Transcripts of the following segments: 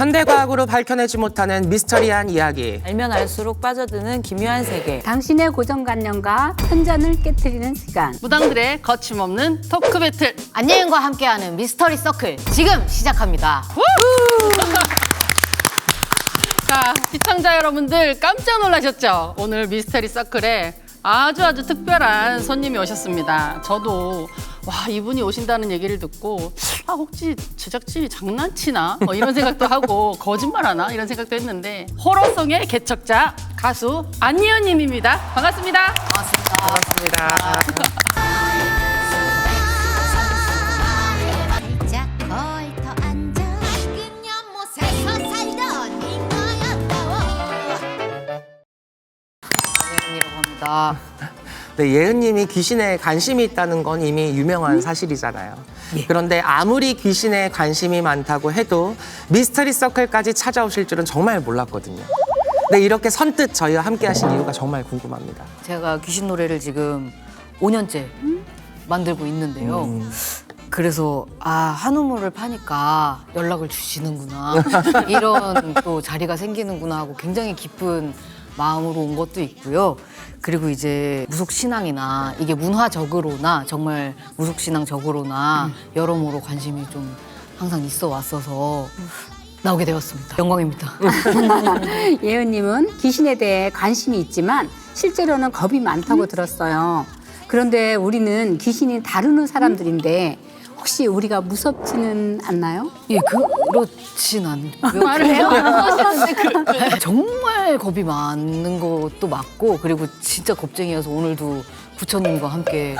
현대과학으로 밝혀내지 못하는 미스터리한 이야기. 알면 알수록 빠져드는 기묘한 세계. 당신의 고정관념과 편견을 깨트리는 시간. 무당들의 거침없는 토크 배틀. 안예은과 함께하는 미스터리 서클 지금 시작합니다. 자, 시청자 여러분들 깜짝 놀라셨죠? 오늘 미스터리 서클에 아주 특별한 손님이 오셨습니다. 저도 와, 이분이 오신다는 얘기를 듣고 혹시 제작진이 장난치나? 이런 생각도 하고 거짓말하나? 이런 생각도 했는데 호러송의 개척자 가수 안예은 님입니다. 반갑습니다. 반갑습니다. 살짝 걸터 앉아 흑인 연못에서 살던 인어였다워. 안예은이라고 합니다. 네, 예은님이 귀신에 관심이 있다는 건 이미 유명한 사실이잖아요. 그런데 아무리 귀신에 관심이 많다고 해도 미스터리 서클까지 찾아오실 줄은 정말 몰랐거든요. 네, 이렇게 선뜻 저희와 함께 하신 이유가 정말 궁금합니다. 제가 귀신 노래를 지금 5년째 만들고 있는데요. 그래서 한우물을 파니까 연락을 주시는구나. 이런 또 자리가 생기는구나 하고 굉장히 기쁜 마음으로 온 것도 있고요. 그리고 이제 무속신앙이나 이게 문화적으로나 정말 무속신앙적으로나 여러모로 관심이 좀 항상 있어 왔어서 나오게 되었습니다. 영광입니다. 예은님은 귀신에 대해 관심이 있지만 실제로는 겁이 많다고 들었어요. 그런데 우리는 귀신이 다루는 사람들인데 혹시 우리가 무섭지는 않나요? 예, 그렇진 않고요. 말을 해요? 정말 겁이 많은 것도 맞고 그리고 진짜 겁쟁이여서 오늘도 부처님과 함께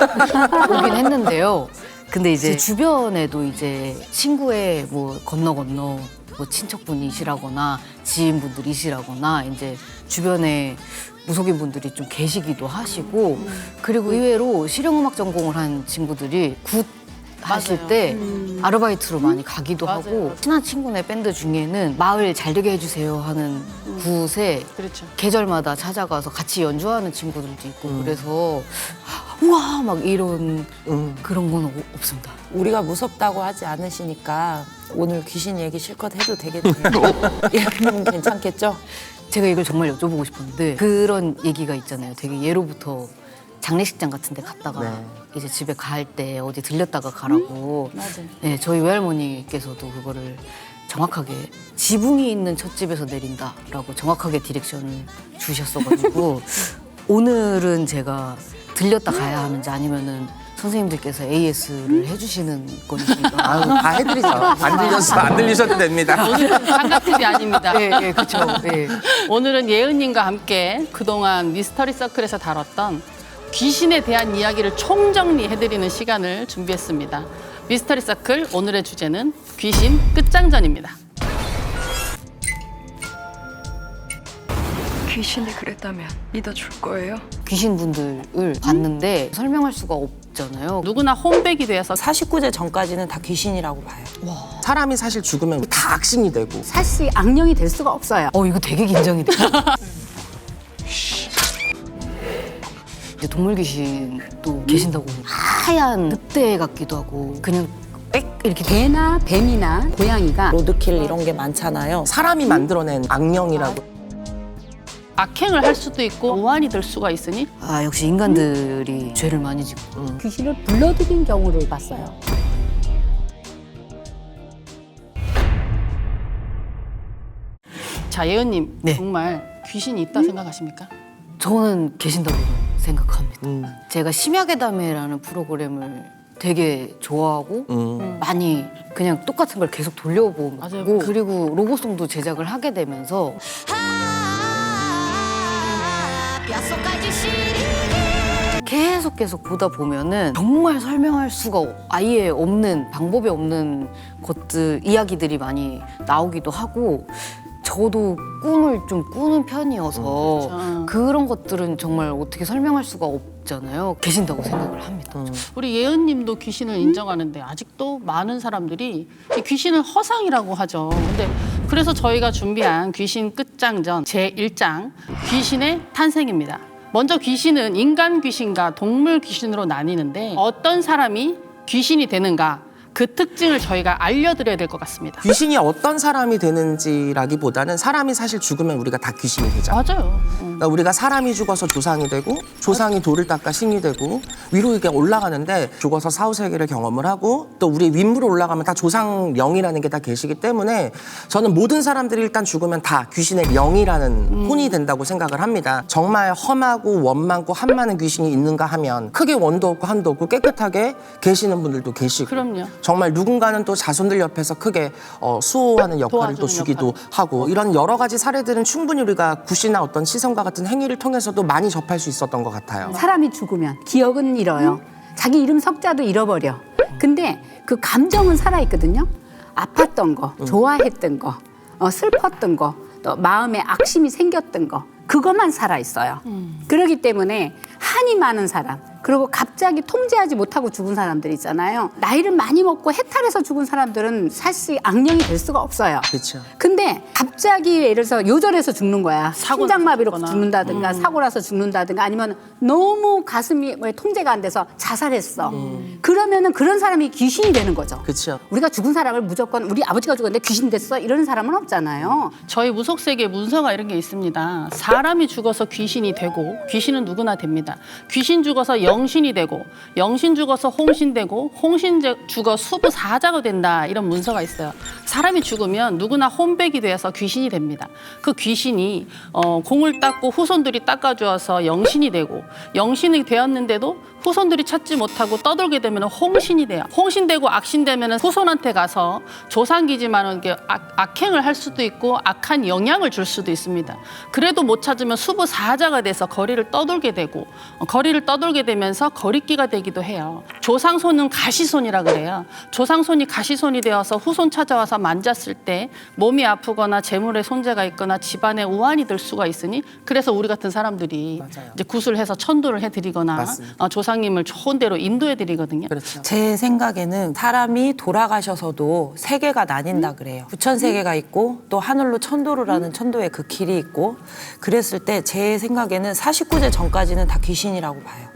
오긴 했는데요. 근데 이제 주변에도 이제 친구의 뭐 건너 뭐 친척분이시라거나 지인분들이시라거나 이제 주변에 무속인 분들이 좀 계시기도 하시고 그리고 의외로 실용음악 전공을 한 친구들이 굿 하실 때 아르바이트로 많이 가기도 하고 친한 친구네 밴드 중에는 마을 잘 되게 해주세요 하는 굿에 그렇죠. 계절마다 찾아가서 같이 연주하는 친구들도 있고 그래서 우와 막 이런 그런 건 없습니다. 우리가 무섭다고 하지 않으시니까 오늘 귀신 얘기 실컷 해도 되겠네요. 예, 괜찮겠죠? 제가 이걸 정말 여쭤보고 싶었는데 그런 얘기가 있잖아요. 되게 예로부터 장례식장 같은 데 갔다가 네. 이제 집에 갈 때 어디 들렸다가 가라고 맞아요. 네, 저희 외할머니께서도 그거를 정확하게 지붕이 있는 찻집에서 내린다라고 정확하게 디렉션을 주셨어가지고 오늘은 제가 들렸다 가야 하는지 아니면은 선생님들께서 AS를 해주시는 건지 아유, 다 해드리죠. 안 들리셔도 됩니다. 오늘은 삼각집이 아닙니다. 네, 그렇죠. 네. 오늘은 예은님과 함께 그동안 미스터리 서클에서 다뤘던 귀신에 대한 이야기를 총정리해드리는 시간을 준비했습니다. 미스터리 서클 오늘의 주제는 귀신 끝장전입니다. 귀신이 그랬다면 믿어줄 거예요? 귀신분들을 봤는데 설명할 수가 없잖아요. 누구나 홈백이 되어서 49세 전까지는 다 귀신이라고 봐요. 사람이 사실 죽으면 다 악신이 되고 사실 악령이 될 수가 없어요. 이거 되게 긴장이 돼요. 이제 동물 귀신도 계신다고 하얀 늑대 같기도 하고 그냥 빽 이렇게 개나 뱀이나 고양이가 로드킬 이런 게 많잖아요. 사람이 만들어낸 악령이라고. 악행을 할 수도 있고 오한이 될 수가 있으니 역시 인간들이 죄를 많이 짓고 귀신을 불러들인 경우를 봤어요. 자, 예은님 네. 정말 귀신이 있다 생각하십니까? 저는 계신다고 생각합니다. 제가 심야괴담회라는 프로그램을 되게 좋아하고 많이 그냥 똑같은 걸 계속 돌려보고 맞아요. 그리고 로고송도 제작을 하게 되면서 뼛속까지 시리게 계속 보다 보면은 정말 설명할 수가 아예 없는 방법이 없는 것들 이야기들이 많이 나오기도 하고 저도 꿈을 좀 꾸는 편이어서 그렇죠. 그런 것들은 정말 어떻게 설명할 수가 없잖아요. 계신다고 생각을 합니다. 우리 예은님도 귀신을 인정하는데 아직도 많은 사람들이 이 귀신을 허상이라고 하죠. 근데 그래서 저희가 준비한 귀신 끝장전 제1장 귀신의 탄생입니다. 먼저 귀신은 인간 귀신과 동물 귀신으로 나뉘는데 어떤 사람이 귀신이 되는가 그 특징을 저희가 알려드려야 될 것 같습니다. 귀신이 어떤 사람이 되는지라기보다는 사람이 사실 죽으면 우리가 다 귀신이 되잖아요. 맞아요. 그러니까 우리가 사람이 죽어서 조상이 되고 조상이 돌을 닦아 신이 되고 위로 이렇게 올라가는데 죽어서 사후세계를 경험을 하고 또 우리 윗물로 올라가면 다 조상 영이라는 게 다 계시기 때문에 저는 모든 사람들이 일단 죽으면 다 귀신의 영이라는 혼이 된다고 생각을 합니다. 정말 험하고 원망고 한많은 귀신이 있는가 하면 크게 원도 없고 한도 없고 깨끗하게 계시는 분들도 계시고 그럼요. 정말 누군가는 또 자손들 옆에서 크게 수호하는 역할을 또 도와주는 주기도 역할. 하고 이런 여러 가지 사례들은 충분히 우리가 굿이나 어떤 시선과 같은 행위를 통해서도 많이 접할 수 있었던 것 같아요. 사람이 죽으면 기억은 잃어요. 자기 이름 석자도 잃어버려. 근데 그 감정은 살아있거든요. 아팠던 거, 좋아했던 거, 슬펐던 거, 또 마음에 악심이 생겼던 거, 그것만 살아있어요. 그렇기 때문에 한이 많은 사람, 그리고 갑자기 통제하지 못하고 죽은 사람들 있잖아요. 나이를 많이 먹고 해탈해서 죽은 사람들은 사실 악령이 될 수가 없어요. 그렇죠. 근데 갑자기 예를 들어서 요절해서 죽는 거야. 사고 심장마비로 나서 죽는다든가 사고 나서 죽는다든가 아니면 너무 가슴이 통제가 안 돼서 자살했어. 그러면은 그런 사람이 귀신이 되는 거죠. 그렇죠. 우리가 죽은 사람을 무조건 우리 아버지가 죽었는데 귀신 됐어 이런 사람은 없잖아요. 저희 무속세계에 문서가 이런 게 있습니다. 사람이 죽어서 귀신이 되고 귀신은 누구나 됩니다. 귀신 죽어서 영신이 되고 영신 죽어서 홍신 되고 홍신 죽어 수부사자가 된다 이런 문서가 있어요. 사람이 죽으면 누구나 혼백이 되어서 귀신이 됩니다. 그 귀신이 공을 닦고 후손들이 닦아주어서 영신이 되고 영신이 되었는데도 후손들이 찾지 못하고 떠돌게 되면 홍신이 돼요. 홍신되고 악신되면 후손한테 가서 조상기지만 이게 악행을 할 수도 있고 악한 영향을 줄 수도 있습니다. 그래도 못 찾으면 수부사자가 돼서 거리를 떠돌게 되고 거리를 떠돌게 되면서 거리끼가 되기도 해요. 조상손은 가시손이라 그래요. 조상손이 가시손이 되어서 후손 찾아와서 만졌을 때 몸이 아프거나 재물에 손재가 있거나 집안에 우환이 될 수가 있으니 그래서 우리 같은 사람들이 맞아요. 이제 구슬해서 천도를 해드리거나 맞습니다. 조상님을 좋은 데로 인도해드리거든요. 그렇죠. 제 생각에는 사람이 돌아가셔서도 세계가 나뉜다 그래요. 부천세계가 있고 또 하늘로 천도로라는 천도의 그 길이 있고 그랬을 때 제 생각에는 49제 전까지는 다 귀신이라고 봐요.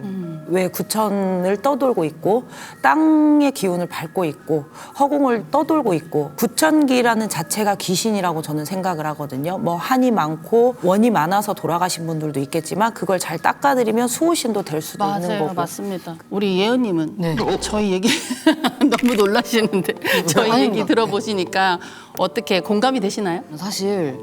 왜 구천을 떠돌고 있고 땅의 기운을 밟고 있고 허공을 떠돌고 있고 구천기라는 자체가 귀신이라고 저는 생각을 하거든요. 뭐 한이 많고 원이 많아서 돌아가신 분들도 있겠지만 그걸 잘 닦아드리면 수호신도 될 수도 있는 맞아요, 거고. 맞습니다. 우리 예은님은 네. 저희 얘기 너무 놀라시는데 저희 얘기 아닙니다. 들어보시니까 어떻게 공감이 되시나요? 사실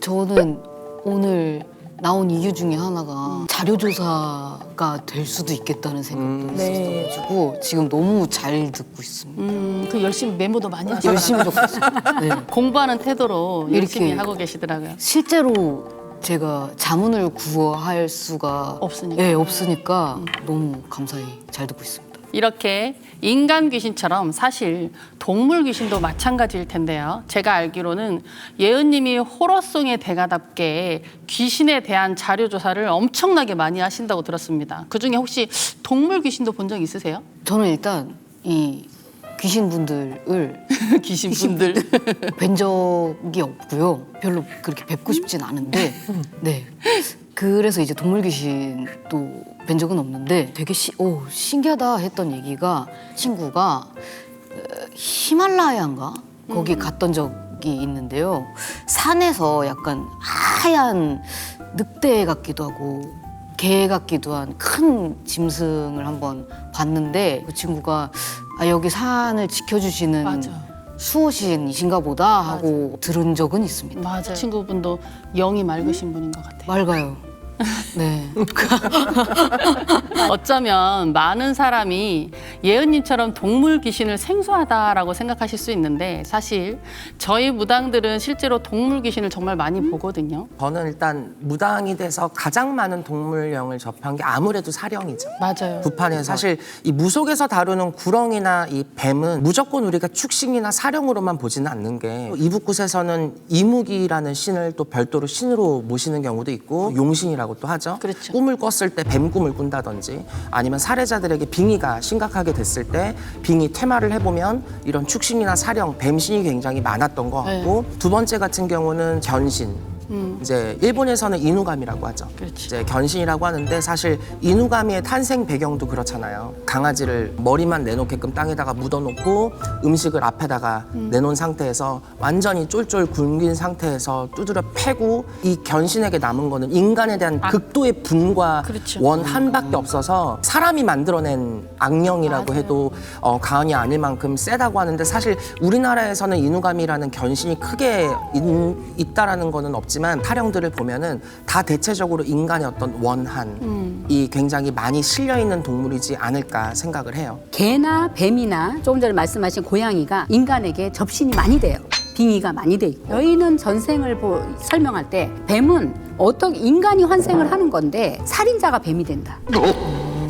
저는 오늘 나온 이유 중에 하나가 자료조사가 될 수도 있겠다는 생각도 네. 있어가지고 지금 너무 잘 듣고 있습니다. 그 열심히 메모도 많이 하시고 열심히 듣고 있습니다. 네. 공부하는 태도로 열심히 이렇게 하고 계시더라고요. 실제로 제가 자문을 구할 수가 없으니까. 네, 없으니까 너무 감사히 잘 듣고 있습니다. 이렇게 인간 귀신처럼 사실 동물 귀신도 마찬가지일 텐데요. 제가 알기로는 예은님이 호러송의 대가답게 귀신에 대한 자료 조사를 엄청나게 많이 하신다고 들었습니다. 그중에 혹시 동물 귀신도 본 적 있으세요? 저는 일단 이 귀신분들을 귀신분들. 뵌 적이 없고요. 별로 그렇게 뵙고 싶진 않은데, 네. 그래서 이제 동물 귀신도 뵌 적은 없는데 되게 신기하다 했던 얘기가 친구가 히말라야인가 거기 갔던 적이 있는데요. 산에서 약간 하얀 늑대 같기도 하고 개 같기도 한 큰 짐승을 한번 봤는데 그 친구가 여기 산을 지켜주시는 맞아. 수호신이신가 보다 하고 들은 적은 있습니다. 맞아요. 친구분도 영이 맑으신 분인 것 같아요. 맑아요. 네. 어쩌면 많은 사람이 예은님처럼 동물 귀신을 생소하다라고 생각하실 수 있는데 사실 저희 무당들은 실제로 동물 귀신을 정말 많이 보거든요. 저는 일단 무당이 돼서 가장 많은 동물령을 접한 게 아무래도 사령이죠. 맞아요. 부판에서 사실 이 무속에서 다루는 구렁이나 이 뱀은 무조건 우리가 축신이나 사령으로만 보지는 않는 게 이북굿에서는 이무기라는 신을 또 별도로 신으로 모시는 경우도 있고 용신이라고 또 하죠. 그렇죠. 꿈을 꿨을 때 뱀 꿈을 꾼다든지 아니면 살해자들에게 빙의가 심각하게 됐을 때 빙의 퇴마를 해보면 이런 축신이나 사령, 뱀신이 굉장히 많았던 것 같고 두 번째 같은 경우는 견신, 이제 일본에서는 이누가미라고 하죠. 이제 견신이라고 하는데 사실 이누가미의 탄생 배경도 그렇잖아요. 강아지를 머리만 내놓게끔 땅에다가 묻어놓고 음식을 앞에다가 내놓은 상태에서 완전히 쫄쫄 굶긴 상태에서 두드려 패고 이 견신에게 남은 거는 인간에 대한 극도의 분과 원한밖에 없어서 사람이 만들어낸 악령이라고 해도 과언이 아닐 만큼 세다고 하는데 사실 우리나라에서는 이누가미라는 견신이 크게 있다라는 거는 없지만 타령들을 보면은 다 대체적으로 인간의 어떤 원한이 굉장히 많이 실려 있는 동물이지 않을까 생각을 해요. 개나 뱀이나 조금 전에 말씀하신 고양이가 인간에게 접신이 많이 돼요. 빙의가 많이 돼 있고 저희는 전생을 설명할 때 뱀은 어떻게 인간이 환생을 하는 건데 살인자가 뱀이 된다.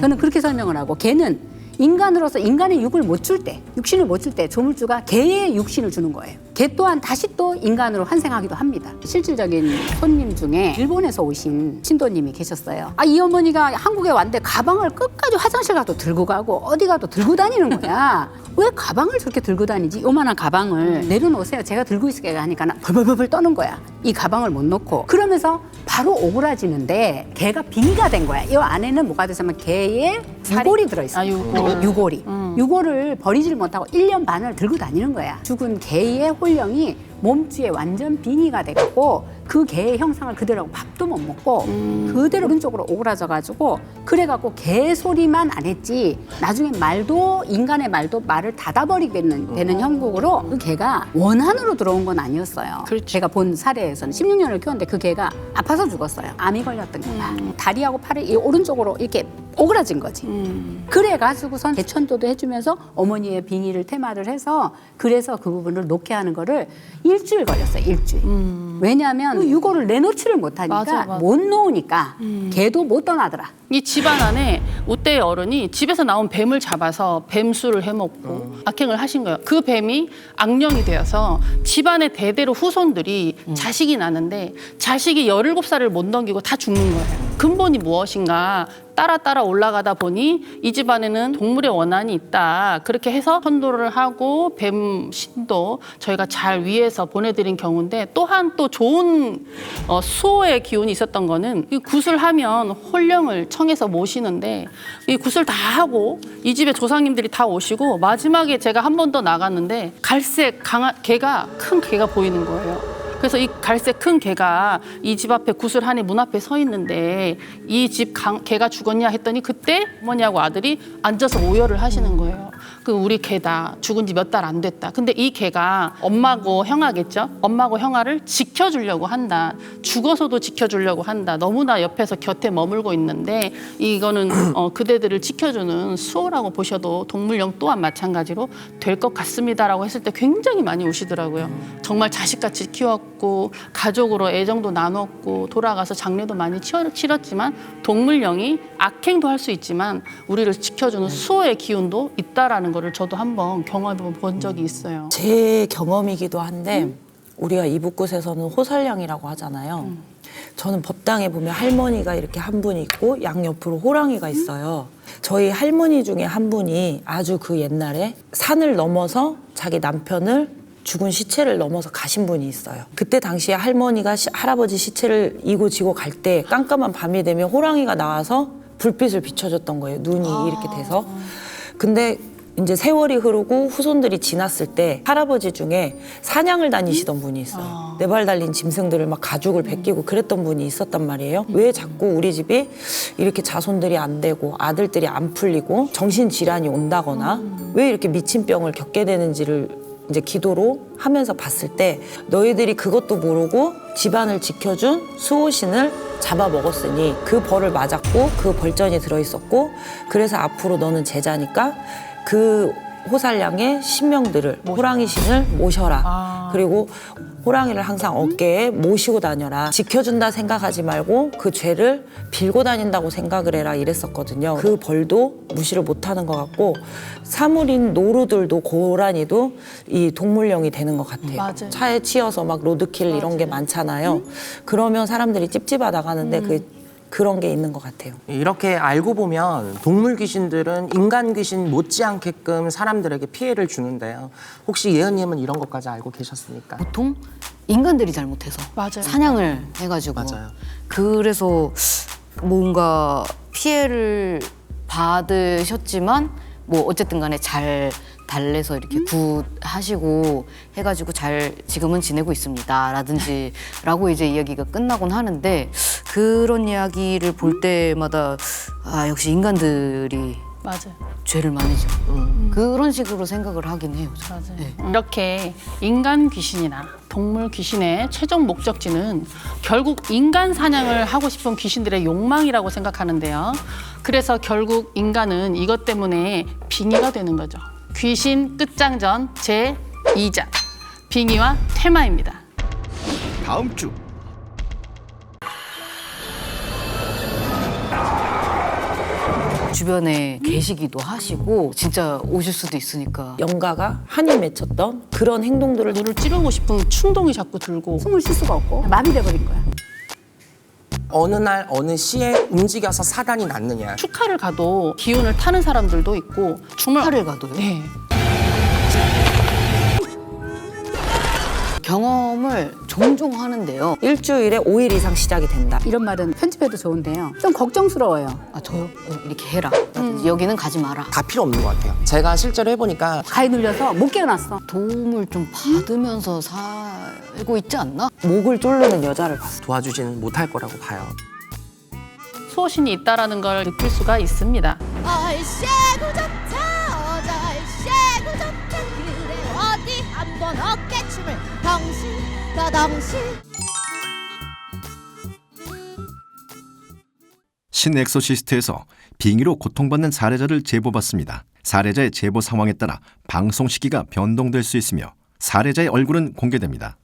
저는 그렇게 설명을 하고 개는 인간으로서 인간의 육을 못 줄 때, 육신을 못 줄 때 조물주가 개의 육신을 주는 거예요. 개 또한 다시 또 인간으로 환생하기도 합니다. 실질적인 손님 중에 일본에서 오신 신도님이 계셨어요. 이 어머니가 한국에 왔는데 가방을 끝까지 화장실 가도 들고 가고 어디 가도 들고 다니는 거야. 왜 가방을 저렇게 들고 다니지? 요만한 가방을 내려놓으세요. 제가 들고 있을게요 하니까 벌벌벌 떠는 거야. 이 가방을 못 놓고. 그러면서 바로 오그라지는데 개가 빙의가 된 거야. 이 안에는 뭐가 들어있으면 개의 유골이 들어있어요. 유골이. 유골을 버리질 못하고 1년 반을 들고 다니는 거야. 죽은 개의 홀령이 몸주에 완전 빙의가 돼갖고 그 개의 형상을 그대로 하고 밥도 못 먹고 그대로 오른쪽으로 오그라져가지고 그래갖고 개 소리만 안 했지 나중에 말도 인간의 말을 닫아버리게 되는 형국으로 그 개가 원한으로 들어온 건 아니었어요. 제가 본 사례에서는 16년을 키웠는데 그 개가 아파서 죽었어요. 암이 걸렸던 거야. 다리하고 팔이 이 오른쪽으로 이렇게 오그라진 거지. 그래가지고선 개천도도 해주면서 어머니의 빙의를 테마를 해서 그래서 그 부분을 놓게 하는 거를 일주일 걸렸어요. 일주일. 왜냐하면 그 유골을 내놓지를 못하니까 못 놓으니까 개도 못 떠나더라. 이 집안 안에 우때의 어른이 집에서 나온 뱀을 잡아서 뱀술을 해먹고 악행을 하신 거예요. 그 뱀이 악령이 되어서 집안의 대대로 후손들이 자식이 나는데 자식이 17살을 못 넘기고 다 죽는 거예요. 근본이 무엇인가 따라 올라가다 보니 이 집안에는 동물의 원한이 있다. 그렇게 해서 선도를 하고 뱀 신도 저희가 잘 위해서 보내드린 경우인데 또한 또 좋은 수호의 기운이 있었던 거는 이 굿을하면 홀령을 청해서 모시는데 이 굿을 다 하고 이 집의 조상님들이 다 오시고 마지막에 제가 한 번 더 나갔는데 갈색 개가 큰 개가 보이는 거예요. 그래서 이 갈색 큰 개가 이 집 앞에 굿을 하니 문 앞에 서 있는데 이 집 개가 죽었냐 했더니 그때 어머니하고 아들이 앉아서 오열을 하시는 거예요. 그 우리 개다. 죽은 지 몇 달 안 됐다. 근데 이 개가 엄마고 형아겠죠? 엄마고 형아를 지켜주려고 한다. 죽어서도 지켜주려고 한다. 너무나 옆에서 곁에 머물고 있는데 이거는 그대들을 지켜주는 수호라고 보셔도 동물영 또한 마찬가지로 될 것 같습니다라고 했을 때 굉장히 많이 우시더라고요. 정말 자식같이 키웠고 가족으로 애정도 나눴고 돌아가서 장례도 많이 치렀지만 동물영이 악행도 할 수 있지만 우리를 지켜주는 수호의 기운도 있다라는 거를 저도 한번 경험해 본 적이 있어요. 제 경험이기도 한데 우리가 이북굿에서는 호살량이라고 하잖아요. 저는 법당에 보면 할머니가 이렇게 한 분 있고 양옆으로 호랑이가 있어요. 저희 할머니 중에 한 분이 아주 그 옛날에 산을 넘어서 자기 남편을 죽은 시체를 넘어서 가신 분이 있어요. 그때 당시에 할머니가 할아버지 시체를 이고 지고 갈 때 깜깜한 밤이 되면 호랑이가 나와서 불빛을 비춰줬던 거예요. 눈이 이렇게 돼서. 근데 이제 세월이 흐르고 후손들이 지났을 때 할아버지 중에 사냥을 다니시던 분이 있어요. 네 발 달린 짐승들을 막 가죽을 베끼고 그랬던 분이 있었단 말이에요. 왜 자꾸 우리 집이 이렇게 자손들이 안 되고 아들들이 안 풀리고 정신질환이 온다거나 왜 이렇게 미친병을 겪게 되는지를 이제 기도로 하면서 봤을 때 너희들이 그것도 모르고 집안을 지켜준 수호신을 잡아먹었으니 그 벌을 맞았고 그 벌전이 들어있었고 그래서 앞으로 너는 제자니까 그 호살량의 신명들을 호랑이 신을 모셔라. 그리고 호랑이를 항상 어깨에 모시고 다녀라. 지켜준다 생각하지 말고 그 죄를 빌고 다닌다고 생각을 해라 이랬었거든요. 그 벌도 무시를 못하는 것 같고 사물인 노루들도 고라니도 이 동물령이 되는 것 같아요. 맞아요. 차에 치여서 막 로드킬 이런 게 많잖아요. 그러면 사람들이 찝찝하다 가는데 그 그런 게 있는 것 같아요. 이렇게 알고 보면 동물 귀신들은 인간 귀신 못지않게끔 사람들에게 피해를 주는데요. 혹시 예은님은 이런 것까지 알고 계셨습니까? 보통 인간들이 잘못해서 맞아요. 사냥을 해가지고 맞아요. 그래서 뭔가 피해를 받으셨지만 뭐 어쨌든 간에 잘 달래서 이렇게 굿하시고 해가지고 잘 지금은 지내고 있습니다 라든지 라고 이제 이야기가 끝나곤 하는데 그런 이야기를 볼 때마다 아 역시 인간들이 맞아요. 죄를 많이 져 그런 식으로 생각을 하긴 해요. 저는. 맞아요. 네. 이렇게 인간 귀신이나 동물 귀신의 최종 목적지는 결국 인간 사냥을 하고 싶은 귀신들의 욕망이라고 생각하는데요. 그래서 결국 인간은 이것 때문에 빙의가 되는 거죠. 귀신 끝장전 제2장 빙의와 퇴마입니다. 다음 주 주변에 계시기도 하시고 진짜 오실 수도 있으니까 영가가 한이 맺혔던 그런 행동들을 눈을 찌르고 싶은 충동이 자꾸 들고 숨을 쉴 수가 없고 마비돼 버린 거야. 어느 날 어느 시에 움직여서 사단이 났느냐. 축하를 가도 기운을 타는 사람들도 있고 정말 축하를 가도요? 네. 경험을 종종 하는데요. 일주일에 5일 이상 시작이 된다. 이런 말은 편집해도 좋은데요. 좀 걱정스러워요. 아 저요? 이렇게 해라. 라든지 여기는 가지 마라. 다 필요 없는 것 같아요. 제가 실제로 해보니까 가위 눌려서 못 깨어났어. 도움을 좀 받으면서 살고 있지 않나? 목을 조르는 여자를 봤어. 도와주지는 못할 거라고 봐요. 수호신이 있다라는 걸 느낄 수가 있습니다. 얼씨구 좋다 어절씨구 좋다 그래 어디 한번 어깨춤을 덩실 더 덩실 신엑소시스트에서 빙의로 고통받는 사례자를 제보받습니다. 사례자의 제보 상황에 따라 방송 시기가 변동될 수 있으며 사례자의 얼굴은 공개됩니다.